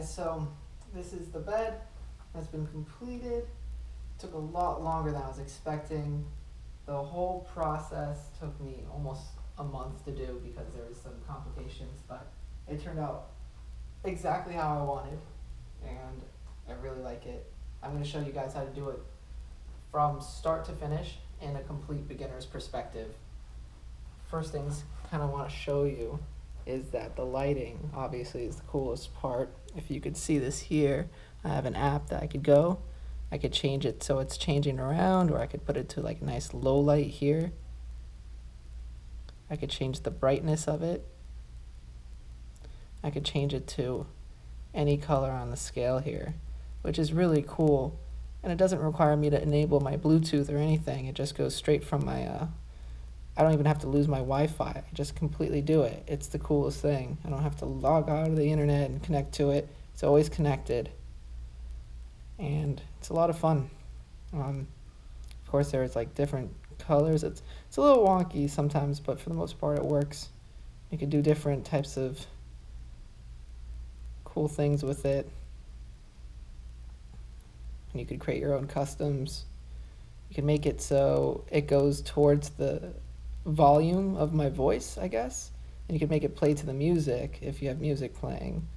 guys, so this is the bed that's been completed. Took a lot longer than I was expecting. The whole process took me almost a month to do because there was some complications, but it turned out exactly how I wanted, and I really like it. I'm going to show you guys how to do it from start to finish in a complete beginner's perspective. First things kind of want to show you is that the lighting obviously is the coolest part. If you could see this here, I have an app that I could change it so it's changing around, or I could put it to like a nice low light here. I could change the brightness of it. I could change it to any color on the scale here, which is really cool. And it doesn't require me to enable my Bluetooth or anything. It just goes straight from my, I don't even have to lose my Wi-Fi. I just completely do it. It's the coolest thing. I don't have to log out of the internet and connect to it. It's always connected. And it's a lot of fun. Of course, there's like different colors. It's a little wonky sometimes, but for the most part, it works. You can do different types of cool things with it. And you could create your own customs. You can make it so it goes towards the volume of my voice, I guess. And you can make it play to the music if you have music playing.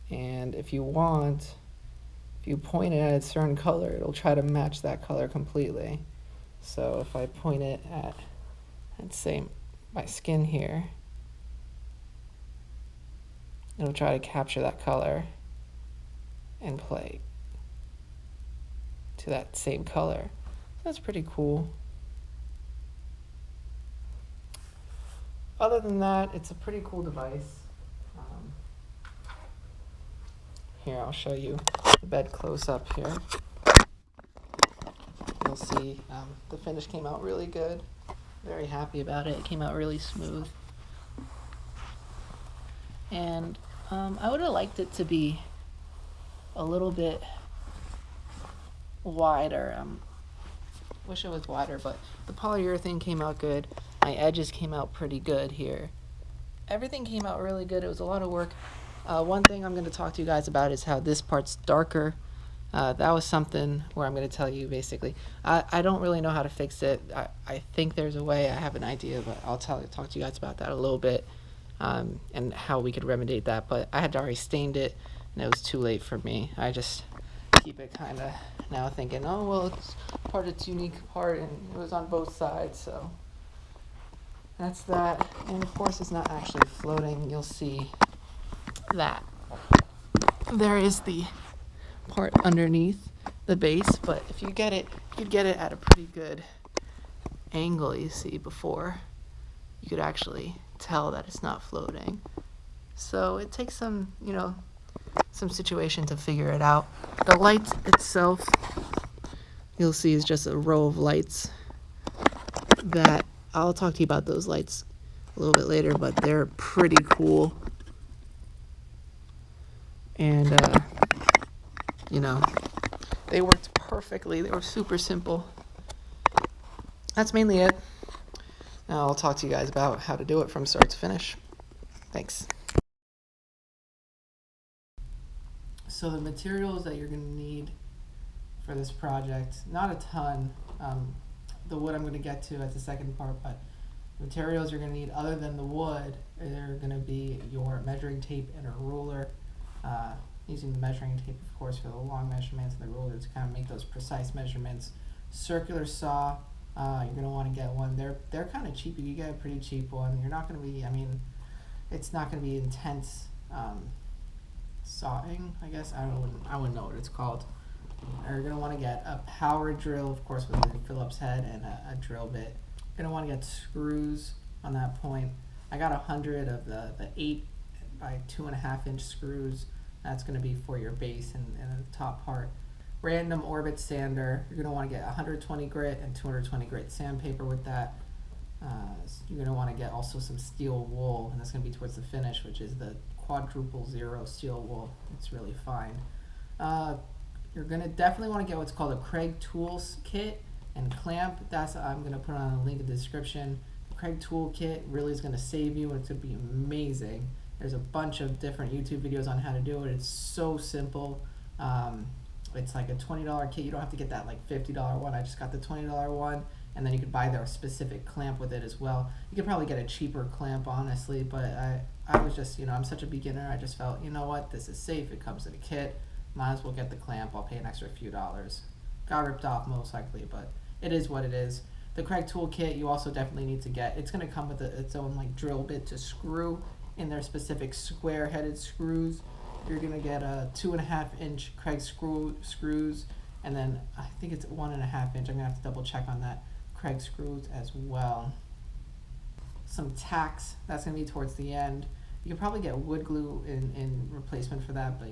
And if you want, if you point it at a certain color, it'll try to match that color completely. So if I point it at, let's say, my skin here, it'll try to capture that color and play to that same color. That's pretty cool. Other than that, it's a pretty cool device. Here, I'll show you the bed close up here. You'll see the finish came out really good. Very happy about it. It came out really smooth. And I would have liked it to be a little bit wider. Wish it was wider, but the polyurethane came out good. My edges came out pretty good here. Everything came out really good. It was a lot of work. One thing I'm going to talk to you guys about is how this part's darker. That was something where I'm going to tell you basically. I don't really know how to fix it. I think there's a way. I have an idea, but I'll talk to you guys about that a little bit, and how we could remediate that. But I had already stained it, and it was too late for me. I just keep it kind of now thinking, oh, well, it's part of its unique part, and it was on both sides, so that's that. And of course, it's not actually floating. You'll see that there is the part underneath the base, but if you get it, you'd get it at a pretty good angle. You see, before you could actually tell that it's not floating. So it takes some situation to figure it out. The light itself, you'll see, is just a row of lights that I'll talk to you about those lights a little bit later, but they're pretty cool. And, they worked perfectly. They were super simple. That's mainly it. Now I'll talk to you guys about how to do it from start to finish. Thanks. So the materials that you're going to need for this project, not a ton. The wood I'm going to get to at the second part, but the materials you're going to need other than the wood, they're going to be your measuring tape and a ruler. Using the measuring tape, of course, for the long measurements, and the ruler to kind of make those precise measurements. Circular saw, you're going to want to get one. They're kind of cheap. You can get a pretty cheap one. You're not going to be, it's not going to be intense sawing, I guess. I wouldn't know what it's called. You're going to want to get a power drill, of course, with a Phillips head and a drill bit. You're going to want to get screws on that point. I got 100 of the 8 by 2.5 inch screws. That's going to be for your base and the top part. Random orbit sander. You're going to want to get 120 grit and 220 grit sandpaper with that. You're going to want to get also some steel wool, and that's going to be towards the finish, which is the quadruple zero steel wool. It's really fine. You're going to definitely want to get what's called a Craig Tools kit and clamp. I'm going to put on a link in the description. The Craig Tool kit really is going to save you, and it's going to be amazing. There's a bunch of different YouTube videos on how to do it. It's so simple. It's like a $20 kit. You don't have to get that like $50 one. I just got the $20 one, and then you could buy their specific clamp with it as well. You could probably get a cheaper clamp, honestly, but I was just, I'm such a beginner. I just felt, you know what, this is safe. It comes in a kit. Might as well get the clamp. I'll pay an extra few dollars. Got ripped off most likely, but it is what it is. The Craig tool kit you also definitely need to get. It's going to come with its own like drill bit to screw in their specific square-headed screws. You're going to get a 2.5-inch Craig screws, and then I think it's 1.5 inch. I'm going to have to double check on that. Craig screws as well. Some tacks. That's going to be towards the end. You can probably get wood glue in replacement for that, but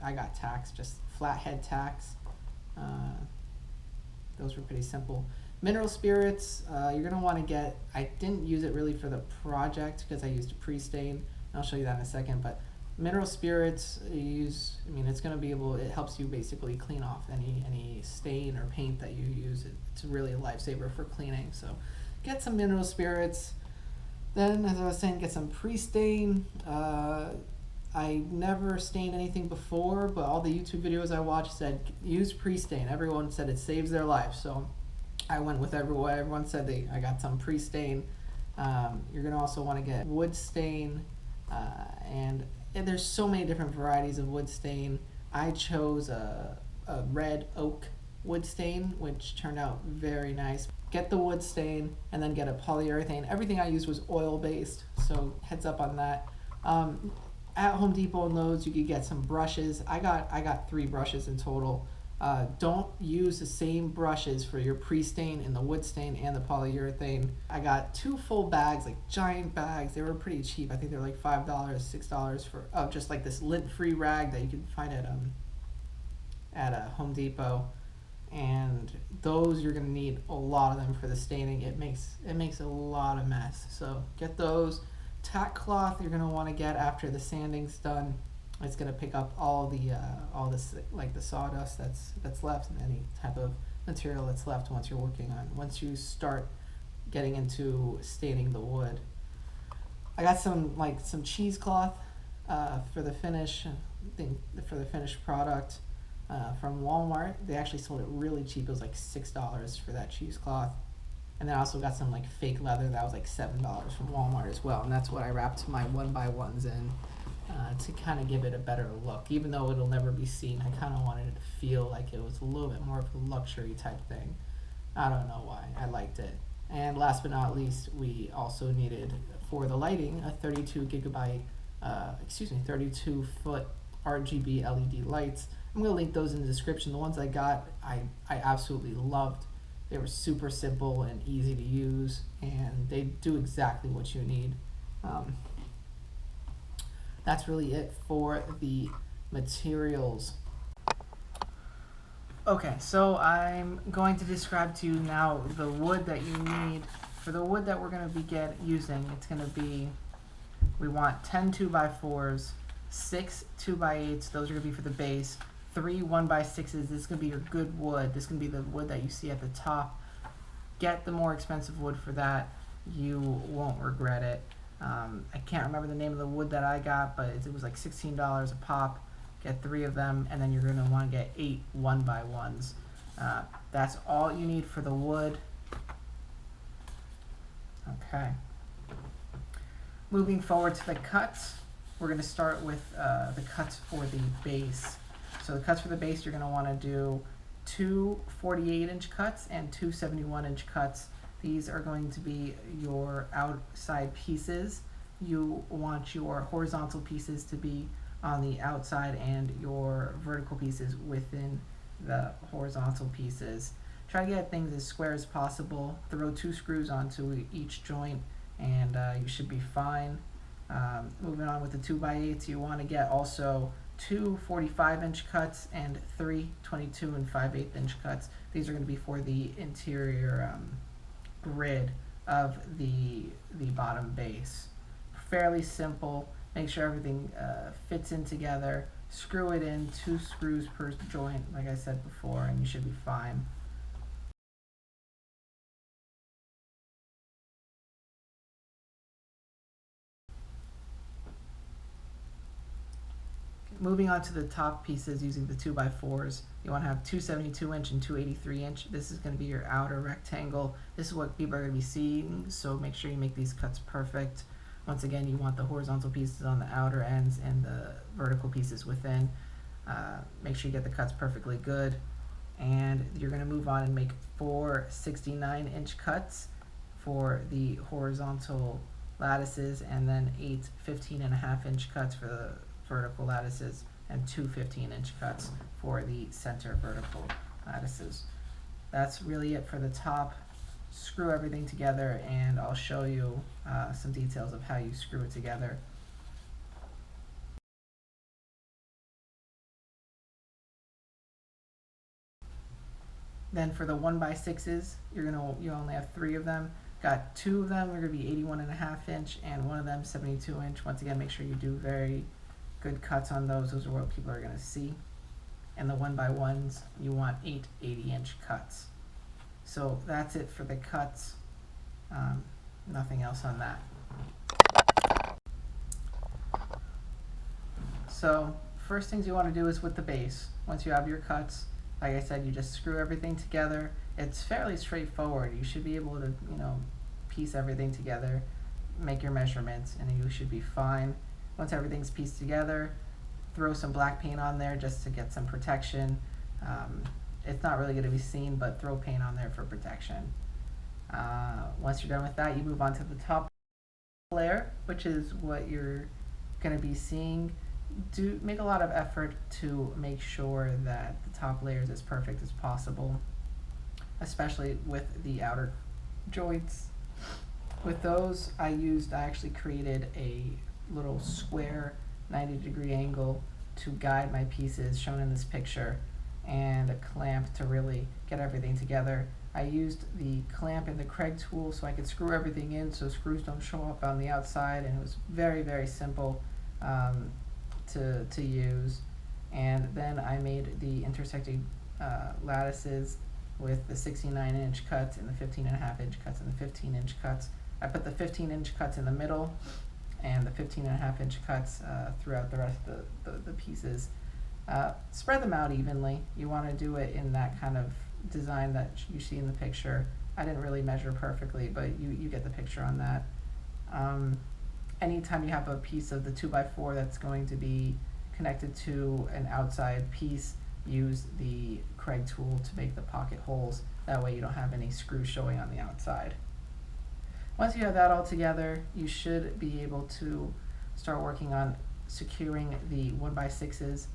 I got tacks, just flathead tacks. Those were pretty simple. Mineral spirits, you're going to want to get, I didn't use it really for the project because I used a pre-stain. I'll show you that in a second, but mineral spirits, it's going to be it helps you basically clean off any stain or paint that you use. It's really a lifesaver for cleaning, so get some mineral spirits. Then, as I was saying, get some pre-stain. I never stained anything before, but all the YouTube videos I watched said use pre-stain. Everyone said it saves their life, so I went with everyone said. I got some pre-stain. You're going to also want to get wood stain, and there's so many different varieties of wood stain. I chose a red oak wood stain, which turned out very nice. Get the wood stain and then get a polyurethane. Everything I used was oil-based, so heads up on that. At Home Depot and Lowe's, you could get some brushes. I got 3 brushes in total. Don't use the same brushes for your pre-stain and the wood stain and the polyurethane. I got 2 full bags, like giant bags. They were pretty cheap. I think they were like $5, $6 for just like this lint-free rag that you can find at a Home Depot. And those you're gonna need a lot of them for the staining. It makes a lot of mess. So get those. Tack cloth you're gonna want to get after the sanding's done. It's gonna pick up all this like the sawdust that's left and any type of material that's left once you start getting into staining the wood. I got some cheesecloth for the finish. For the finished product from Walmart. They actually sold it really cheap. It was like $6 for that cheesecloth. And then I also got some like fake leather that was like $7 from Walmart as well. And that's what I wrapped my 1x1s in to kind of give it a better look. Even though it'll never be seen, I kind of wanted it to feel like it was a little bit more of a luxury type thing. I don't know why. I liked it. And last but not least, we also needed for the lighting a 32-foot RGB LED lights. I'm going to link those in the description. The ones I got, I absolutely loved. They were super simple and easy to use, and they do exactly what you need. That's really it for the materials. Okay, so I'm going to describe to you now the wood that you need. For the wood that we're going to be using, it's going to be, we want 10 2x4s, 6 2x8s, those are going to be for the base, 3 1x6s, this is going to be your good wood. This is going to be the wood that you see at the top. Get the more expensive wood for that. You won't regret it. I can't remember the name of the wood that I got, but it was like $16 a pop. Get 3 of them, and then you're going to want to get 8 1x1s. That's all you need for the wood. Okay. Moving forward to the cuts, we're going to start with the cuts for the base. So the cuts for the base, you're going to want to do 2 48-inch cuts and 2 71-inch cuts. These are going to be your outside pieces. You want your horizontal pieces to be on the outside and your vertical pieces within the horizontal pieces. Try to get things as square as possible. Throw 2 screws onto each joint and you should be fine. Moving on with the 2x8s, you want to get also 2 45-inch cuts and 3 22 and 5/8-inch cuts. These are going to be for the interior grid of the bottom base. Fairly simple. Make sure everything fits in together. Screw it in, 2 screws per joint, like I said before, and you should be fine. moving on to the top pieces using the 2x4s, you want to have 272-inch and 283-inch. This is going to be your outer rectangle. This is what people are going to be seeing, so make sure you make these cuts perfect. Once again, you want the horizontal pieces on the outer ends and the vertical pieces within. Make sure you get the cuts perfectly good. And you're going to move on and make 4 69-inch cuts for the horizontal lattices, and then 8 15.5-inch cuts for the vertical lattices, and 2 15-inch cuts for the center vertical lattices. That's really it for the top. Screw everything together, and I'll show you some details of how you screw it together. Then for the 1x6s, you only have 3 of them. Got 2 of them are going to be 81.5-inch, and one of them 72-inch. Once again, make sure you do very good cuts on those. Those are what people are going to see. And the 1x1s, you want 8 80-inch cuts. So that's it for the cuts. Nothing else on that. So first things you want to do is with the base. Once you have your cuts, like I said, you just screw everything together. It's fairly straightforward. You should be able to, piece everything together, make your measurements, and you should be fine. Once everything's pieced together, throw some black paint on there just to get some protection. It's not really going to be seen, but throw paint on there for protection. Once you're done with that, you move on to the top layer, which is what you're going to be seeing. Do make a lot of effort to make sure that the top layer is as perfect as possible, especially with the outer joints. With those, I actually created a little square 90-degree angle to guide my pieces shown in this picture, and a clamp to really get everything together. I used the clamp and the Craig tool so I could screw everything in so screws don't show up on the outside, and it was very, very simple to use. And then I made the intersecting lattices with the 69-inch cuts and the 15.5-inch cuts and the 15-inch cuts. I put the 15-inch cuts in the middle and the 15.5-inch cuts throughout the rest of the pieces. Spread them out evenly. You want to do it in that kind of design that you see in the picture. I didn't really measure perfectly, but you get the picture on that. Anytime you have a piece of the 2x4 that's going to be connected to an outside piece, use the Craig tool to make the pocket holes. That way you don't have any screws showing on the outside. Once you have that all together, you should be able to start working on securing the 1x6s.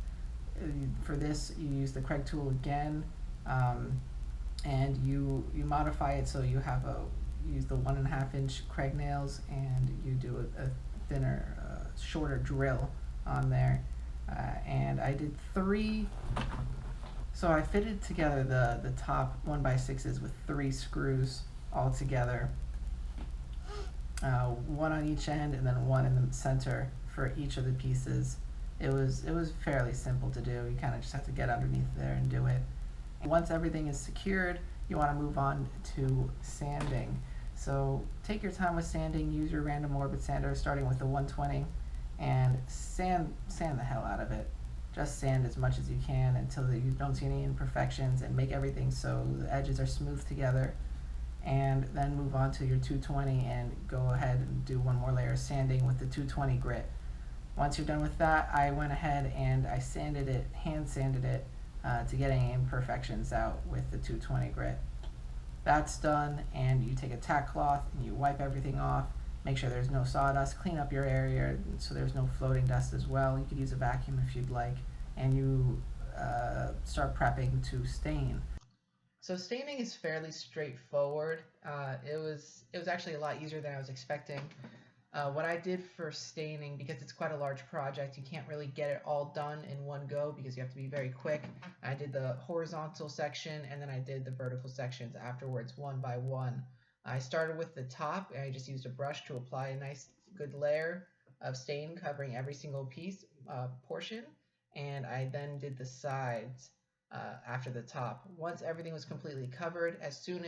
For this, you use the Craig tool again, and you modify it so you use the 1.5-inch Craig nails, and you do a thinner, shorter drill on there. And I did 3, so I fitted together the top 1x6s with 3 screws all together, 1 on each end and then 1 in the center for each of the pieces. It was fairly simple to do. You kind of just have to get underneath there and do it. Once everything is secured, you want to move on to sanding. So take your time with sanding. Use your random orbit sander starting with the 120 and sand the hell out of it. Just sand as much as you can until you don't see any imperfections, and make everything so the edges are smooth together. And then move on to your 220 and go ahead and do 1 more layer of sanding with the 220 grit. Once you're done with that, I went ahead and I hand sanded it to get any imperfections out with the 220 grit. That's done, and you take a tack cloth and you wipe everything off. Make sure there's no sawdust. Clean up your area so there's no floating dust as well. You could use a vacuum if you'd like, and you start prepping to stain. So staining is fairly straightforward. It was actually a lot easier than I was expecting. What I did for staining, because it's quite a large project, you can't really get it all done in one go because you have to be very quick. I did the horizontal section and then I did the vertical sections afterwards, one by one. I started with the top, and I just used a brush to apply a nice good layer of stain covering every single piece portion, and I then did the sides after the top. Once everything was completely covered, as soon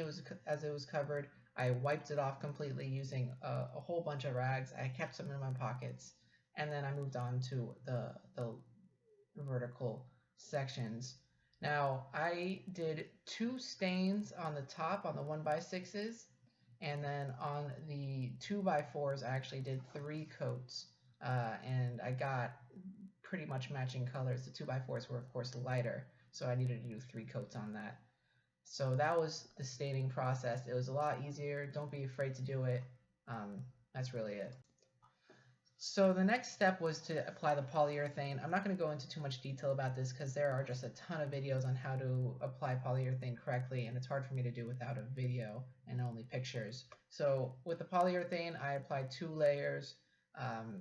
as it was covered, I wiped it off completely using a whole bunch of rags. I kept some in my pockets, and then I moved on to the vertical sections. Now I did 2 stains on the top on the 1x6s, and then on the 2x4s I actually did 3 coats, and I got pretty much matching colors. The 2x4s were of course lighter, so I needed to do 3 coats on that. So that was the staining process. It was a lot easier. Don't be afraid to do it. That's really it. So the next step was to apply the polyurethane. I'm not going to go into too much detail about this because there are just a ton of videos on how to apply polyurethane correctly, and it's hard for me to do without a video and only pictures. So with the polyurethane, I applied 2 layers.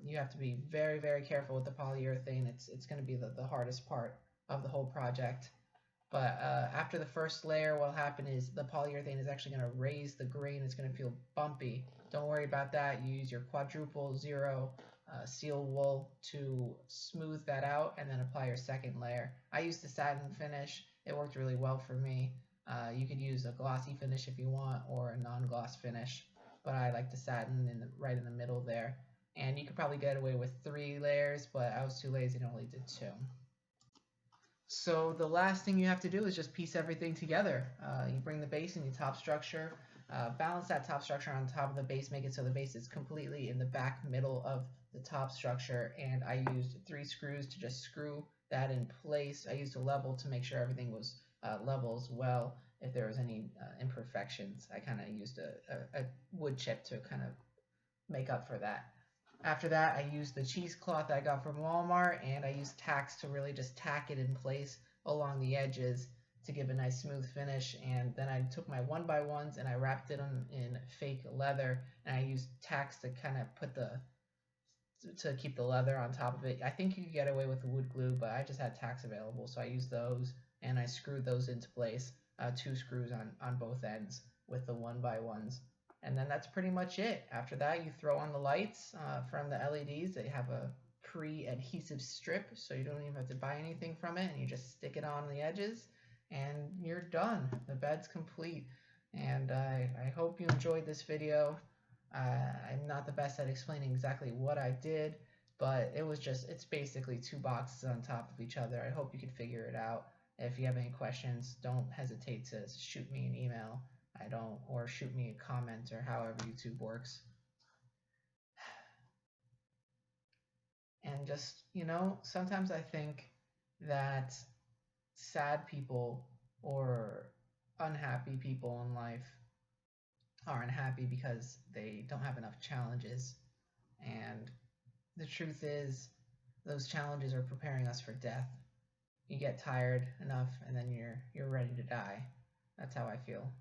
You have to be very, very careful with the polyurethane. It's going to be the hardest part of the whole project. But after the first layer, what will happen is the polyurethane is actually going to raise the grain. It's going to feel bumpy. Don't worry about that. You use your quadruple zero seal wool to smooth that out and then apply your second layer. I used the satin finish. It worked really well for me. You could use a glossy finish if you want, or a non-gloss finish, but I like the satin right in the middle there. And you could probably get away with 3 layers, but I was too lazy and only did 2. So the last thing you have to do is just piece everything together. You bring the base and your top structure, balance that top structure on top of the base, make it so the base is completely in the back middle of the top structure, and I used 3 screws to just screw that in place. I used a level to make sure everything was level as well. If there was any imperfections, I kind of used a wood chip to kind of make up for that. After that, I used the cheesecloth I got from Walmart, and I used tacks to really just tack it in place along the edges to give a nice smooth finish. And then I took my 1x1s and I wrapped it in fake leather, and I used tacks to kind of to keep the leather on top of it. I think you could get away with the wood glue, but I just had tacks available, so I used those and I screwed those into place, 2 screws on both ends with the 1x1s. And then that's pretty much it. After that, you throw on the lights from the LEDs. They have a pre-adhesive strip, so you don't even have to buy anything from it, and you just stick it on the edges, and you're done. The bed's complete. And I hope you enjoyed this video. I'm not the best at explaining exactly what I did, but it's basically 2 boxes on top of each other. I hope you could figure it out. If you have any questions, don't hesitate to shoot me an email. Or shoot me a comment, or however YouTube works. And just, sometimes I think that sad people or unhappy people in life are unhappy because they don't have enough challenges. And the truth is, those challenges are preparing us for death. You get tired enough, and then you're ready to die. That's how I feel.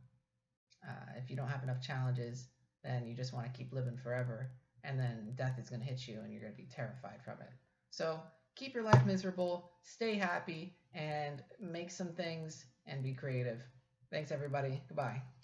If you don't have enough challenges, then you just want to keep living forever, and then death is going to hit you and you're going to be terrified from it. So keep your life miserable, stay happy, and make some things and be creative. Thanks everybody. Goodbye.